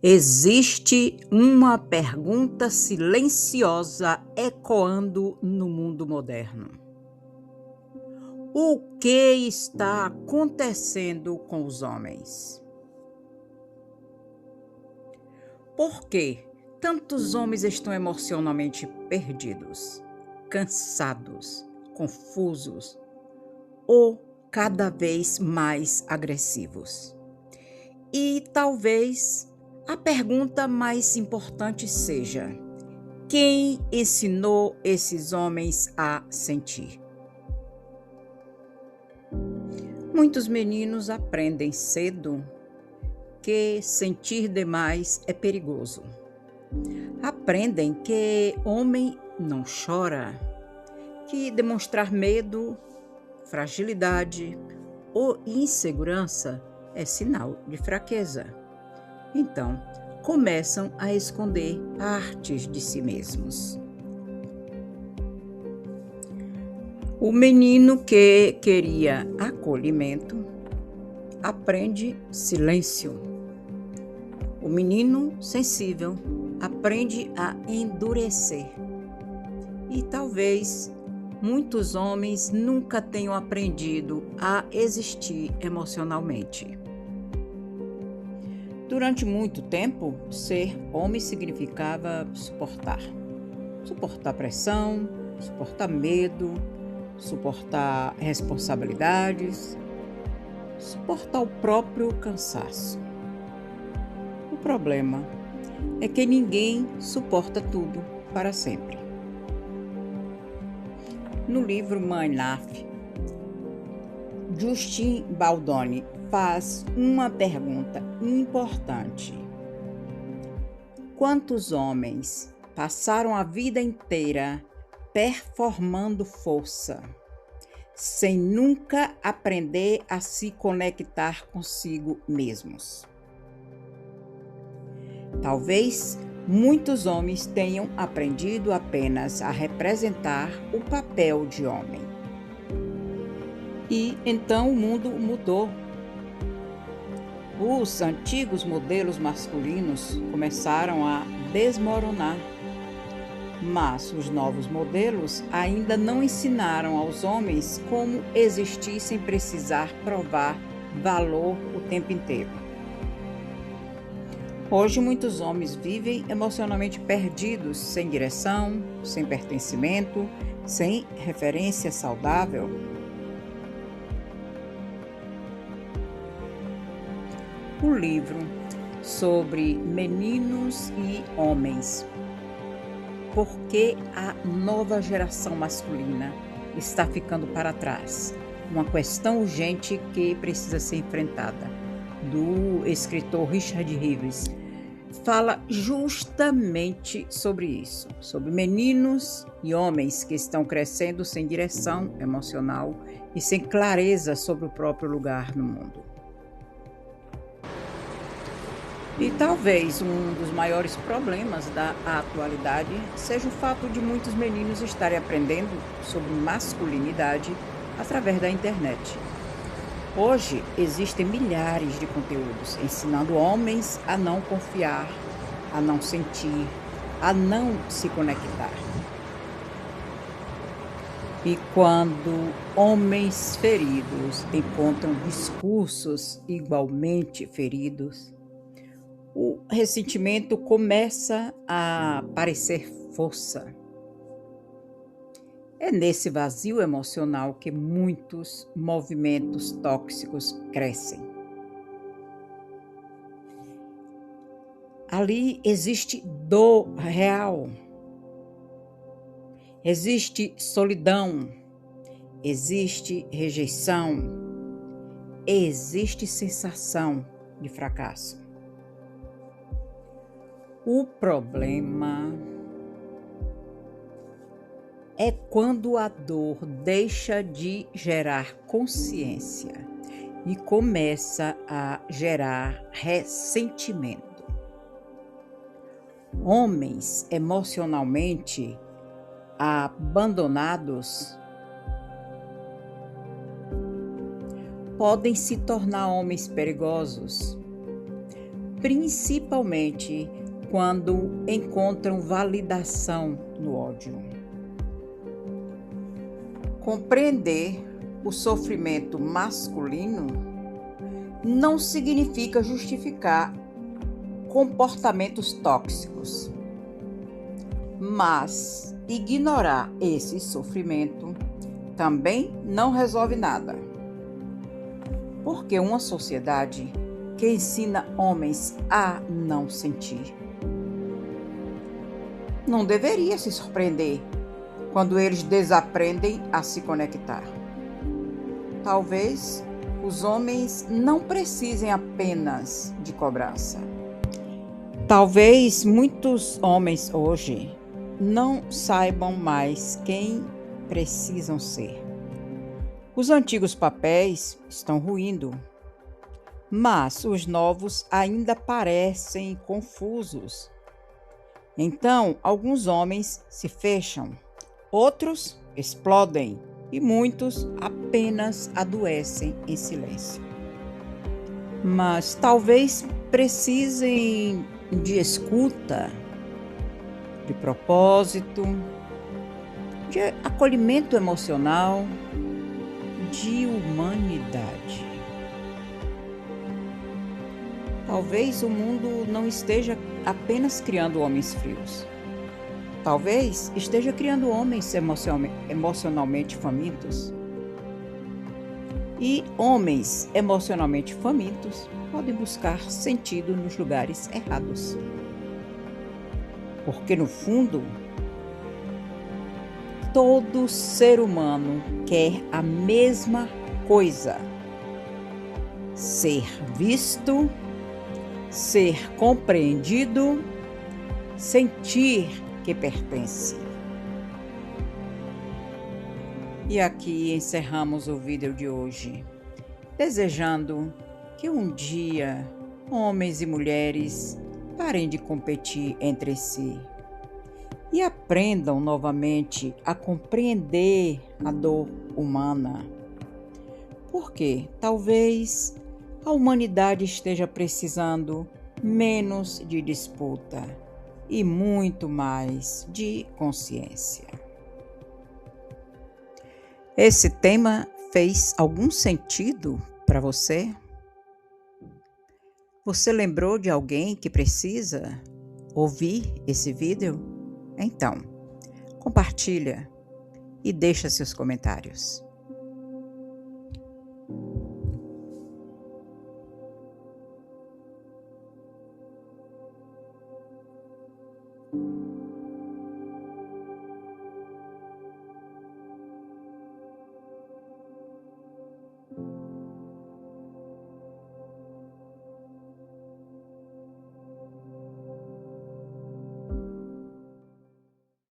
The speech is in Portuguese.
Existe uma pergunta silenciosa ecoando no mundo moderno. O que está acontecendo com os homens? Por que tantos homens estão emocionalmente perdidos, cansados, confusos ou cada vez mais agressivos? E talvez a pergunta mais importante seja: quem ensinou esses homens a sentir? Muitos meninos aprendem cedo que sentir demais é perigoso. Aprendem que homem não chora, que demonstrar medo, fragilidade ou insegurança é sinal de fraqueza. Então, começam a esconder partes de si mesmos. O menino que queria acolhimento aprende silêncio. O menino sensível aprende a endurecer. E talvez muitos homens nunca tenham aprendido a existir emocionalmente. Durante muito tempo, ser homem significava suportar pressão, suportar medo, suportar responsabilidades, suportar o próprio cansaço. O problema é que ninguém suporta tudo para sempre. No livro Mãe Laf, Justin Baldoni faz uma pergunta importante. Quantos homens passaram a vida inteira performando força, sem nunca aprender a se conectar consigo mesmos? Talvez muitos homens tenham aprendido apenas a representar o papel de homem. E então o mundo mudou. Os antigos modelos masculinos começaram a desmoronar, mas os novos modelos ainda não ensinaram aos homens como existir sem precisar provar valor o tempo inteiro. Hoje, muitos homens vivem emocionalmente perdidos, sem direção, sem pertencimento, sem referência saudável. O livro sobre meninos e homens. Por que a nova geração masculina está ficando para trás? Uma questão urgente que precisa ser enfrentada. Do escritor Richard Rives. Fala justamente sobre isso, sobre meninos e homens que estão crescendo sem direção emocional e sem clareza sobre o próprio lugar no mundo. E talvez um dos maiores problemas da atualidade seja o fato de muitos meninos estarem aprendendo sobre masculinidade através da internet. Hoje existem milhares de conteúdos ensinando homens a não confiar, a não sentir, a não se conectar. E quando homens feridos encontram discursos igualmente feridos, o ressentimento começa a parecer força. É nesse vazio emocional que muitos movimentos tóxicos crescem. Ali existe dor real, existe solidão, existe rejeição, existe sensação de fracasso. O problema é quando a dor deixa de gerar consciência e começa a gerar ressentimento. Homens emocionalmente abandonados podem se tornar homens perigosos, principalmente quando encontram validação no ódio. Compreender o sofrimento masculino não significa justificar comportamentos tóxicos, mas ignorar esse sofrimento também não resolve nada. Porque uma sociedade que ensina homens a não sentir não deveria se surpreender quando eles desaprendem a se conectar. Talvez os homens não precisem apenas de cobrança. Talvez muitos homens hoje não saibam mais quem precisam ser. Os antigos papéis estão ruindo, mas os novos ainda parecem confusos. Então, alguns homens se fecham, outros explodem e muitos apenas adoecem em silêncio. Mas talvez precisem de escuta, de propósito, de acolhimento emocional, de humanidade. Talvez o mundo não esteja apenas criando homens frios. Talvez esteja criando homens emocionalmente famintos. E homens emocionalmente famintos podem buscar sentido nos lugares errados. Porque, no fundo, todo ser humano quer a mesma coisa: ser visto, ser compreendido, sentir que pertence. E aqui encerramos o vídeo de hoje, desejando que um dia homens e mulheres parem de competir entre si e aprendam novamente a compreender a dor humana. Porque talvez a humanidade esteja precisando menos de disputa e muito mais de consciência. Esse tema fez algum sentido para você? Você lembrou de alguém que precisa ouvir esse vídeo? Então, compartilha e deixa seus comentários.